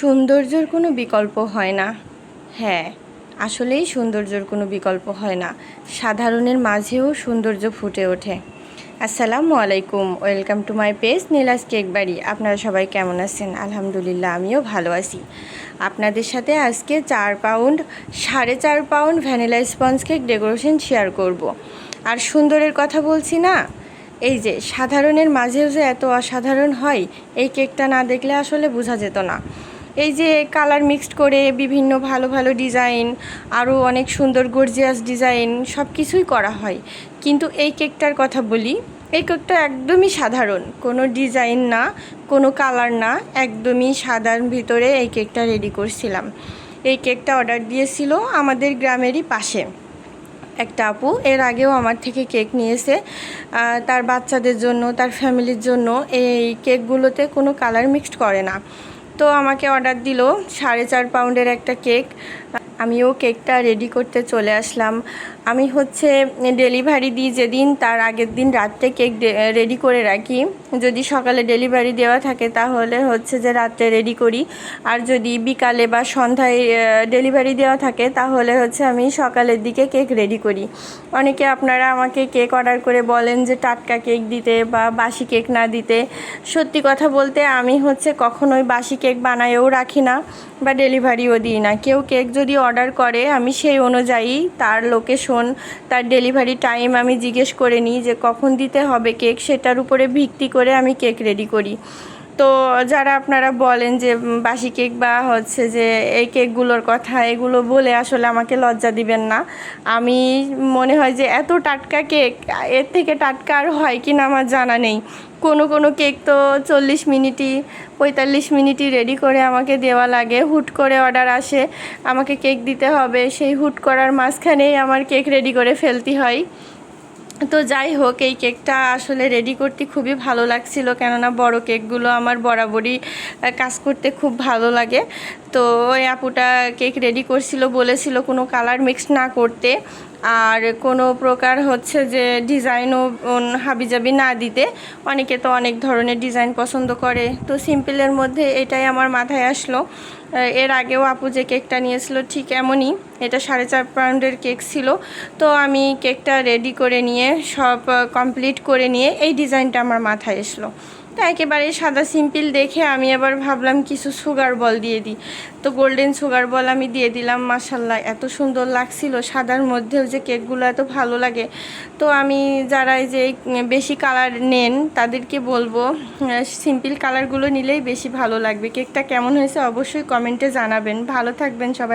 সৌন্দর্যের কোনো বিকল্প হয় না। হ্যাঁ, আসলেই সৌন্দর্যের কোনো বিকল্প হয় না। সাধারণের মাঝেও সৌন্দর্য ফুটে ওঠে। আসসালামু আলাইকুম, welcome to my page Nilaj cake বাড়ি। আপনারা সবাই কেমন আছেন? আলহামদুলিল্লাহ, আমিও ভালো আছি। আপনাদের সাথে আজকে 4.5 pound vanilla sponge cake decoration share করব। আর সুন্দরের কথা বলছি না, এই যে সাধারণের মাঝেও যে এত অসাধারণ হয়, এই কেকটা না দেখলে আসলে বোঝা যেত না। এই যে কালার মিক্সড করে বিভিন্ন ভালো ভালো ডিজাইন, আরও অনেক সুন্দর গর্জিয়াস ডিজাইন সব কিছুই করা হয়, কিন্তু এই কেকটার কথা বলি, এই কেকটা একদমই সাধারণ, কোনো ডিজাইন না, কোনো কালার না, একদমই সাদার ভিতরে এই কেকটা রেডি করছিলাম। এই কেকটা অর্ডার দিয়েছিল আমাদের গ্রামেরই পাশে একটা আপু। এর আগেও আমার থেকে কেক নিয়েছে তার বাচ্চাদের জন্য, তার ফ্যামিলির জন্য। এই কেকগুলোতে কোনো কালার মিক্সড করে না। তো আমাকে অর্ডার দিল 4.5 পাউন্ডের একটা কেক। আমিও কেকটা রেডি করতে চলে আসলাম। আমি ডেলিভারি দিই যেদিন, তার আগের দিন রাত্রে কেক রেডি করে রাখি। যদি সকালে ডেলিভারি দেওয়া থাকে তাহলে যে রাত্রে রেডি করি, আর যদি বিকালে বা সন্ধ্যায় ডেলিভারি দেওয়া থাকে তাহলে আমি সকালের দিকে কেক রেডি করি। অনেকে আপনারা আমাকে কেক অর্ডার করে বলেন যে টাটকা কেক দিতে বা বাসি কেক না দিতে। সত্যি কথা বলতে আমি কখনোই বাসি কেক বানায়েও রাখি না বা ডেলিভারিও দিই না। কেউ কেক যদি অর্ডার করে আমি সেই অনুযায়ী তার লোকেশন, তার ডেলিভারি টাইম আমি জিজ্ঞেস করে নিই যে কখন দিতে হবে কেক, সেটার উপরে ভিত্তি করে আমি কেক রেডি করি। তো যারা আপনারা বলেন যে বাসি কেক বা যে এই কেকগুলোর কথা, এগুলো বলে আসলে আমাকে লজ্জা দিবেন না। আমি মনে হয় যে এত টাটকা কেক, এর থেকে টাটকা আর হয় কি না আমার জানা নেই। কোনো কেক তো 40 মিনিটই 45 মিনিটই রেডি করে আমাকে দেওয়া লাগে। হুট করে অর্ডার আসে, আমাকে কেক দিতে হবে, সেই হুট করার মাঝখানেই আমার কেক রেডি করে ফেলতে হয়। তো যাই হোক, এই কেকটা আসলে রেডি করতে খুবই ভালো লাগছিল, কেননা বড় কেকগুলো আমার বরাবরই কাজ করতে খুব ভালো লাগে। তো ওই আপুটা কেক রেডি করছিল, বলেছিল কোনো কালার মিক্স না করতে, আর কোনো প্রকার যে ডিজাইনও হাবিজাবি না দিতে। অনেকে তো অনেক ধরনের ডিজাইন পছন্দ করে, তো সিম্পলের মধ্যে এটাই আমার মাথায় আসলো। এর আগেও আপু যে কেকটা নিয়েছিল ঠিক এমনই, এটা 4.5 পাউন্ডের কেক ছিল। তো আমি কেকটা রেডি করে নিয়ে সব কমপ্লিট করে নিয়ে এই ডিজাইনটা আমার মাথায় এসলো। তো একেবারে সাদা সিম্পল দেখে আমি আবার ভাবলাম কিছু সুগার বল দিয়ে দিই। তো গোল্ডেন সুগার বল আমি দিয়ে দিলাম। মাশাল্লাহ, এত সুন্দর লাগছিল। সাদার মধ্যেও যে কেকগুলো এত ভালো লাগে। তো আমি যারা যে বেশি কালার নেন তাদেরকে বলবো সিম্পল কালারগুলো নিলেই বেশি ভালো লাগবে। কেকটা কেমন হয়েছে অবশ্যই কমেন্টে জানাবেন। ভালো থাকবেন সবাই।